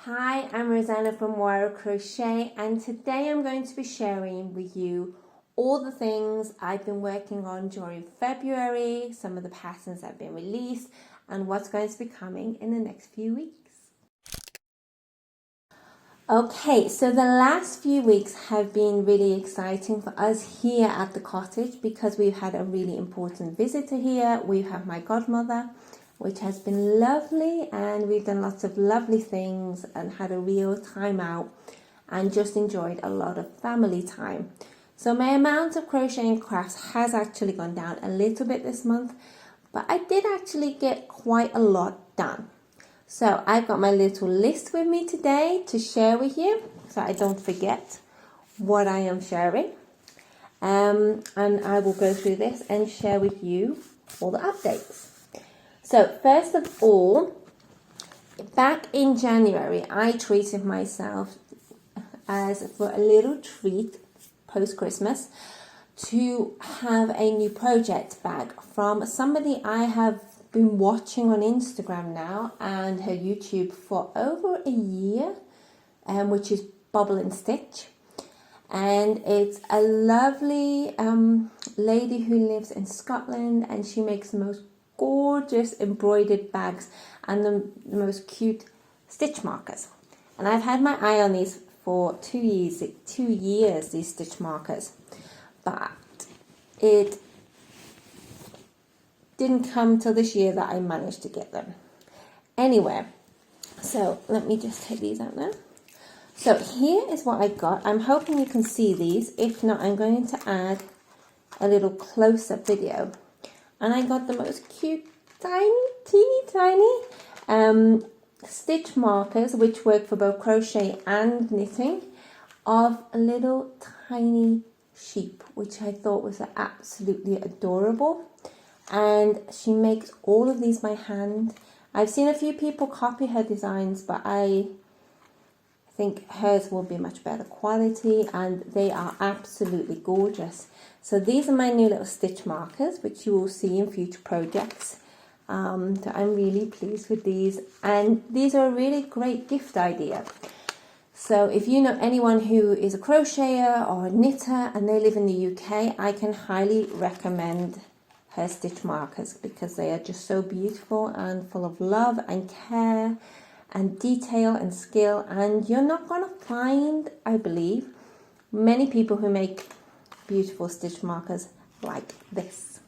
Hi, I'm Roseanna from Moara Crochet, and today I'm going to be sharing with you all the things I've been working on during February, some of the patterns that have been released, and what's going to be coming in the next few weeks. Okay, so the last few weeks have been really exciting for us here at the cottage because we've had a really important visitor here. We have my godmother, which has been lovely, and we've done lots of lovely things and had a real time out and just enjoyed a lot of family time. So my amount of crocheting crafts has actually gone down a little bit this month, but I did actually get quite a lot done. So I've got my little list with me today to share with you so I don't forget what I am sharing. And I will go through this and share with you all the updates. So first of all, back in January, I treated myself as for a little treat post-Christmas to have a new project bag from somebody I have been watching on Instagram now and her YouTube for over a year, which is Bobble Stitch. And it's a lovely lady who lives in Scotland, and she makes the most gorgeous embroidered bags and the most cute stitch markers. And I've had my eye on these for 2 years, these stitch markers, but it didn't come till this year that I managed to get them. Anyway, so let me just take these out now. So here is what I got. I'm hoping you can see these. If not, I'm going to add a little close-up video. And I got the most cute, teeny tiny stitch markers, which work for both crochet and knitting, of a little tiny sheep, which I thought was absolutely adorable. And she makes all of these by hand. I've seen a few people copy her designs, but I think hers will be much better quality, and they are absolutely gorgeous. So these are my new little stitch markers, which you will see in future projects. So I'm really pleased with these, and these are a really great gift idea. So if you know anyone who is a crocheter or a knitter and they live in the UK, I can highly recommend her stitch markers because they are just so beautiful and full of love and care and detail and skill. And you're not going to find, I believe, many people who make beautiful stitch markers like this.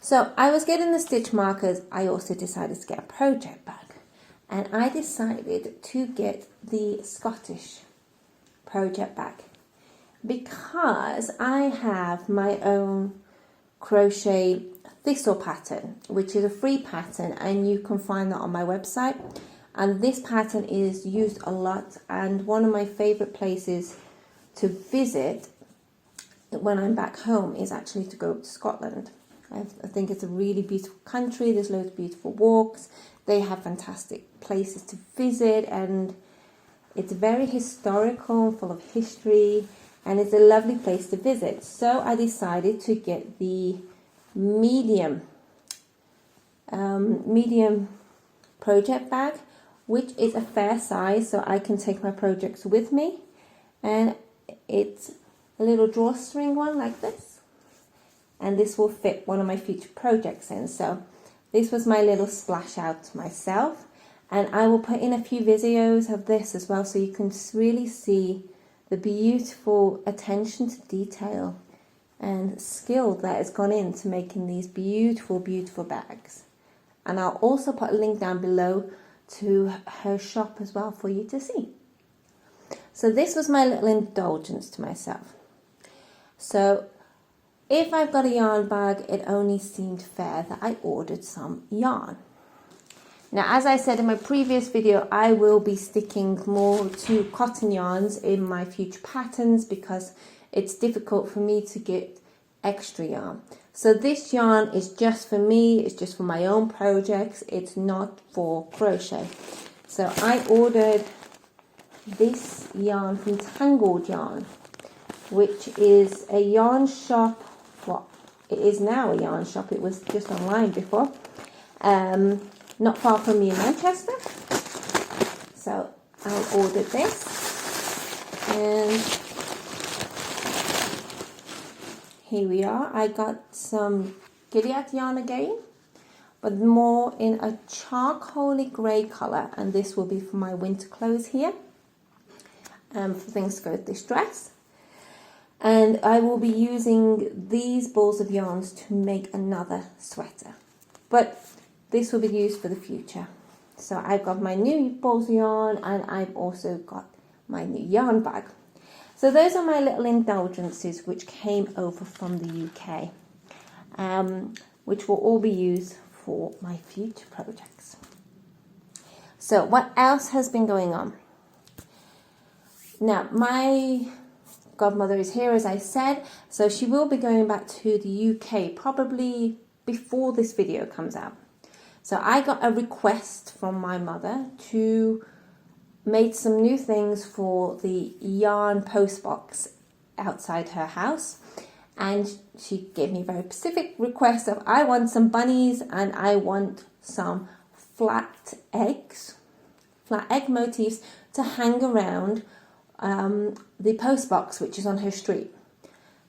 So I was getting the stitch markers. I also decided to get a project bag, and I decided to get the Scottish project bag because I have my own crochet Thistle pattern, which is a free pattern, and you can find that on my website. And this pattern is used a lot, and one of my favorite places to visit when I'm back home is actually to go to Scotland. I think it's a really beautiful country. There's loads of beautiful walks. They have fantastic places to visit, and it's very historical, full of history, and it's a lovely place to visit. So I decided to get the medium project bag, which is a fair size, so I can take my projects with me. And it's a little drawstring one like this, and this will fit one of my future projects in. So this was my little splash out myself, and I will put in a few videos of this as well, so you can really see the beautiful attention to detail and skill that has gone into making these beautiful bags. And I'll also put a link down below to her shop as well for you to see. So this was my little indulgence to myself. So if I've got a yarn bag, it only seemed fair that I ordered some yarn. Now, as I said in my previous video, I will be sticking more to cotton yarns in my future patterns because it's difficult for me to get extra yarn. So this yarn is just for me, it's just for my own projects, it's not for crochet. So I ordered this yarn from Tangled Yarn, which is a yarn shop. Well, it is now a yarn shop, it was just online before, not far from me in Manchester. So I ordered this, and here we are. I got some Gilliant Yarn again, but more in a charcoaly grey colour, and this will be for my winter clothes here, for things to go with this dress. And I will be using these balls of yarns to make another sweater, but this will be used for the future. So I've got my new balls of yarn, and I've also got my new yarn bag. So those are my little indulgences which came over from the UK, which will all be used for my future projects. So what else has been going on? Now, my godmother is here, as I said, so she will be going back to the UK probably before this video comes out. So I got a request from my mother to make some new things for the yarn postbox outside her house, and she gave me a very specific request of I want some bunnies and I want some flat egg motifs to hang around the postbox, which is on her street.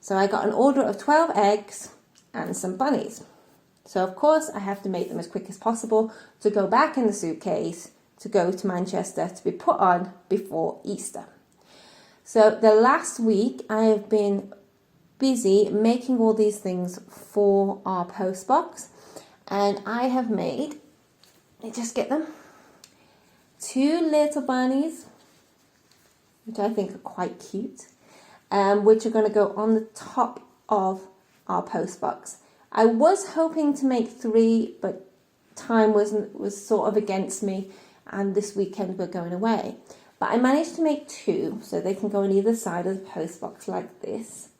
So I got an order of 12 eggs and some bunnies. So of course I have to make them as quick as possible to go back in the suitcase to go to Manchester to be put on before Easter. So the last week I have been busy making all these things for our postbox, and I have made, let me just get them, 2 little bunnies, which I think are quite cute, which are going to go on the top of our postbox. I was hoping to make 3, but time was sort of against me, and this weekend we're going away. But I managed to make 2, so they can go on either side of the postbox like this.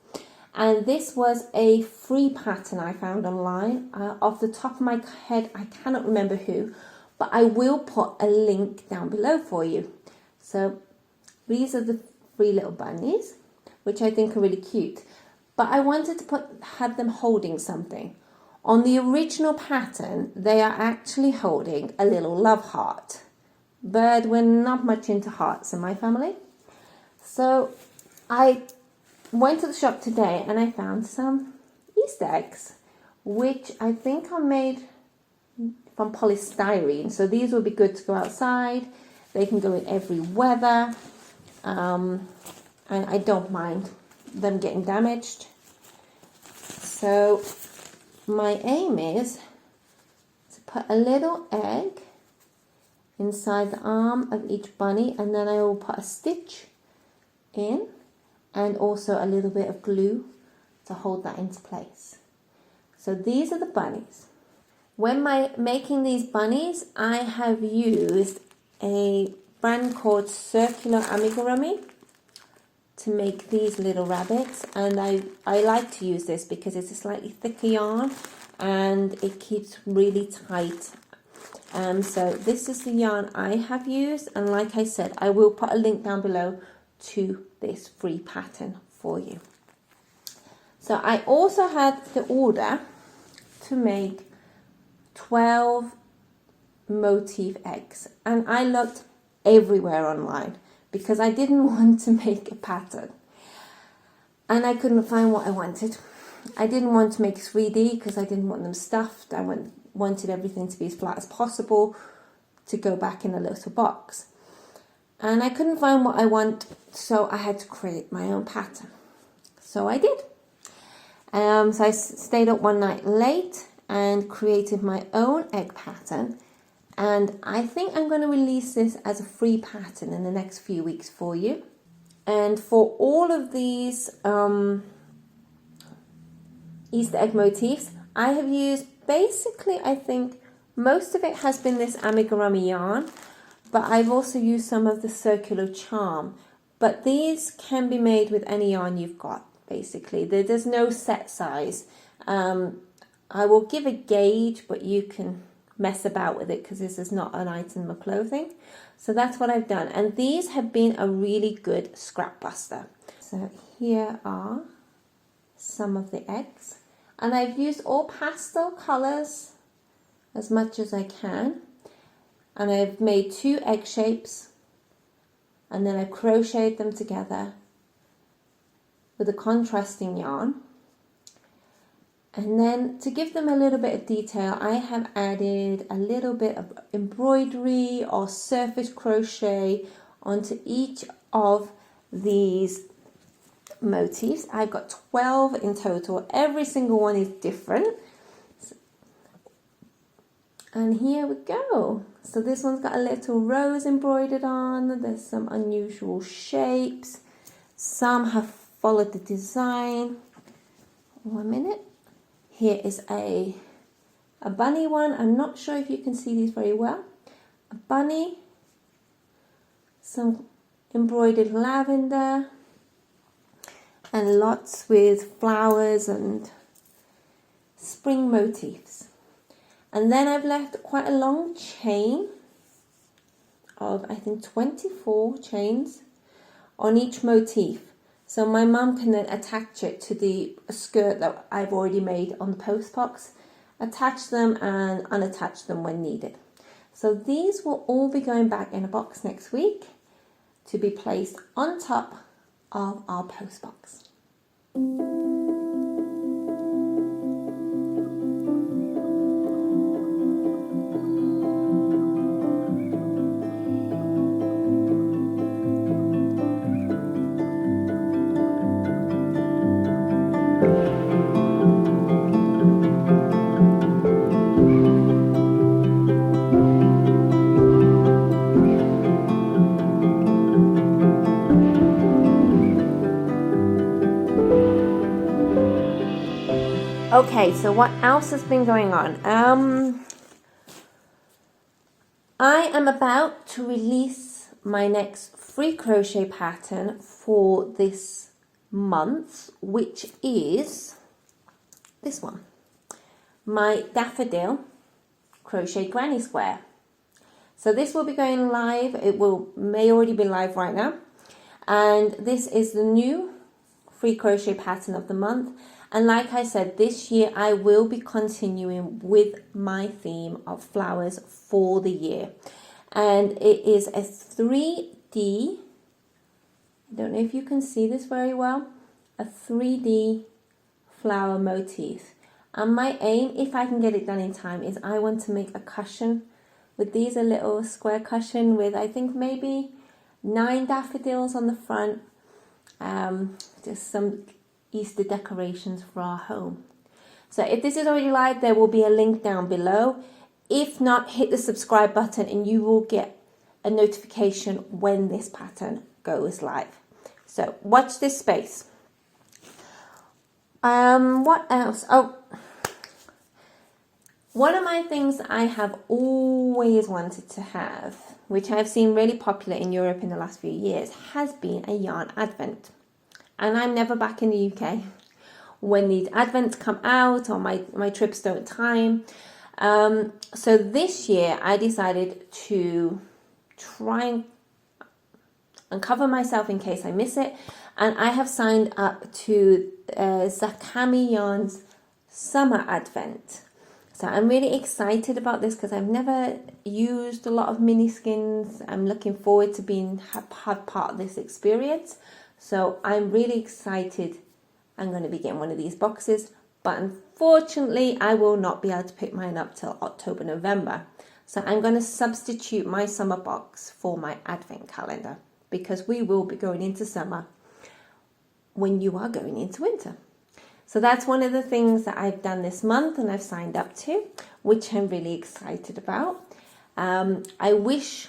And this was a free pattern I found online. Off the top of my head, I cannot remember who, but I will put a link down below for you. So these are the 3 little bunnies, which I think are really cute. But I wanted to have them holding something. On the original pattern, they are actually holding a little love heart. But we're not much into hearts in my family. So I went to the shop today and I found some Easter eggs, which I think are made from polystyrene. So these will be good to go outside. They can go in every weather. And I don't mind them getting damaged. So my aim is to put a little egg inside the arm of each bunny, and then I will put a stitch in and also a little bit of glue to hold that into place. So these are the bunnies. When making these bunnies, I have used a brand called Circular Amigurumi to make these little rabbits, and I like to use this because it's a slightly thicker yarn and it keeps really tight. So this is the yarn I have used, and like I said, I will put a link down below to this free pattern for you. So I also had the order to make 12 motif eggs, and I looked everywhere online because I didn't want to make a pattern and I couldn't find what I wanted. I didn't want to make 3D because I didn't want them stuffed. I wanted everything to be as flat as possible to go back in a little box. And I couldn't find what I want, so I had to create my own pattern. So I did. So I stayed up one night late and created my own egg pattern. And I think I'm going to release this as a free pattern in the next few weeks for you. And for all of these Easter egg motifs, I have used basically, I think most of it has been this amigurumi yarn, but I've also used some of the circular charm. But these can be made with any yarn you've got, basically. There's no set size. I will give a gauge, but you can mess about with it because this is not an item of clothing. So that's what I've done. And these have been a really good scrap buster. So here are some of the eggs. And I've used all pastel colours as much as I can. And I've made 2 egg shapes and then I crocheted them together with a contrasting yarn. And then to give them a little bit of detail, I have added a little bit of embroidery or surface crochet onto each of these motifs. I've got 12 in total. Every single one is different. And here we go. So this one's got a little rose embroidered on. There's some unusual shapes. Some have followed the design. 1 minute. Here is a bunny one. I'm not sure if you can see these very well. A bunny, some embroidered lavender, and lots with flowers and spring motifs. And then I've left quite a long chain of, I think, 24 chains on each motif. So my mum can then attach it to the skirt that I've already made on the Postbox, attach them and unattach them when needed. So these will all be going back in a box next week to be placed on top of our Postbox. Okay, so what else has been going on? I am about to release my next free crochet pattern for this month, which is this one. My Daffodil Crochet Granny Square. So this will be going live. It may already be live right now. And this is the new free crochet pattern of the month. And like I said, this year I will be continuing with my theme of flowers for the year. And it is a 3D, I don't know if you can see this very well, a 3D flower motif. And my aim, if I can get it done in time, is I want to make a cushion with these, a little square cushion with, I think, maybe 9 daffodils on the front. Just some Easter decorations for our home. So if this is already live, there will be a link down below. If not, hit the subscribe button and you will get a notification when this pattern goes live. So watch this space. What else? Oh, one of my things I have always wanted to have, which I've seen really popular in Europe in the last few years, has been a yarn advent. And I'm never back in the UK when these advents come out or my trips don't time. So this year I decided to try and cover myself in case I miss it. And I have signed up to Zakami Yarn's Summer Advent. So I'm really excited about this because I've never used a lot of mini skins. I'm looking forward to being part of this experience. So I'm really excited. I'm going to be getting one of these boxes, but unfortunately I will not be able to pick mine up till October, November. So I'm going to substitute my summer box for my advent calendar because we will be going into summer when you are going into winter. So that's one of the things that I've done this month and I've signed up to, which I'm really excited about. I wish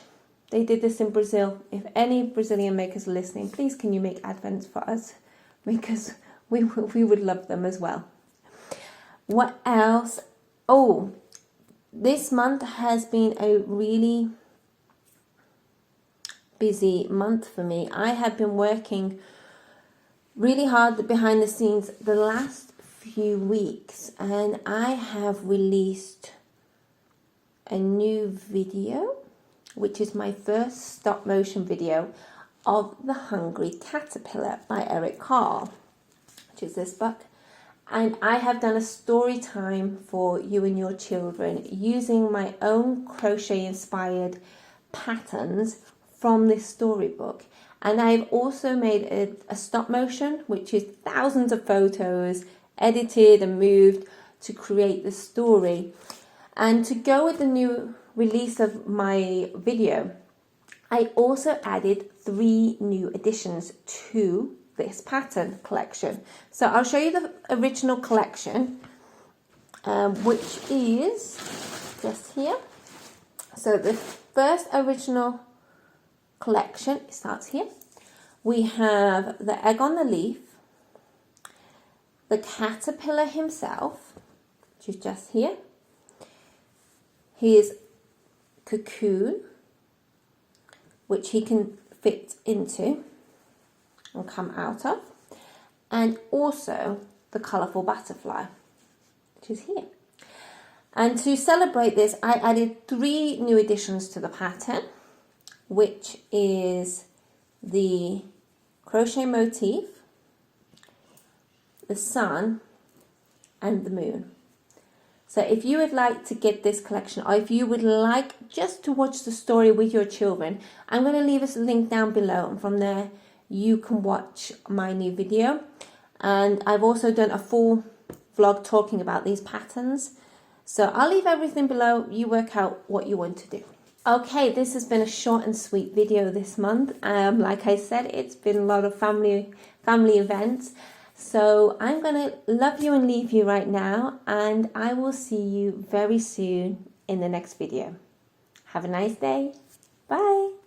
they did this in Brazil. If any Brazilian makers are listening, please can you make advents for us? Because we would love them as well. What else? Oh, this month has been a really busy month for me. I have been working really hard behind the scenes the last few weeks, and I have released a new video, which is my first stop motion video of The Hungry Caterpillar by Eric Carle, which is this book. And I have done a story time for you and your children using my own crochet inspired patterns from this storybook. And I've also made a stop motion, which is thousands of photos edited and moved to create the story. And to go with the new release of my video, I also added 3 new additions to this pattern collection. So I'll show you the original collection, which is just here. So the first original collection starts here. We have the egg on the leaf, the caterpillar himself, which is just here, his cocoon, which he can fit into and come out of, and also the colourful butterfly, which is here. And to celebrate this, I added 3 new additions to the pattern, which is the crochet motif, the sun, and the moon. So if you would like to get this collection, or if you would like just to watch the story with your children, I'm going to leave us a link down below, and from there you can watch my new video. And I've also done a full vlog talking about these patterns. So I'll leave everything below. You work out what you want to do. Okay, this has been a short and sweet video this month. Like I said, it's been a lot of family events. So I'm going to love you and leave you right now, and I will see you very soon in the next video. Have a nice day. Bye.